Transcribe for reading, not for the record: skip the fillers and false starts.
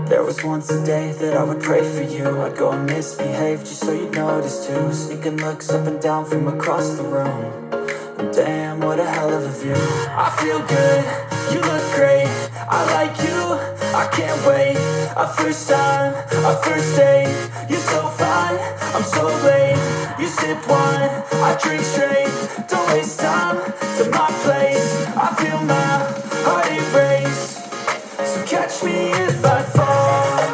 There was once a day that I would pray for you. I'd go and misbehave just so you'd notice too. Sneaking looks up and down from across the room. And damn, what a hell of a view. I feel good, you look great, I like you, I can't wait. A first time, a first date, you're so fine, I'm so late. You sip wine, I drink straight, don't waste time to my place. I feel my heart erase, so catch me if I fall.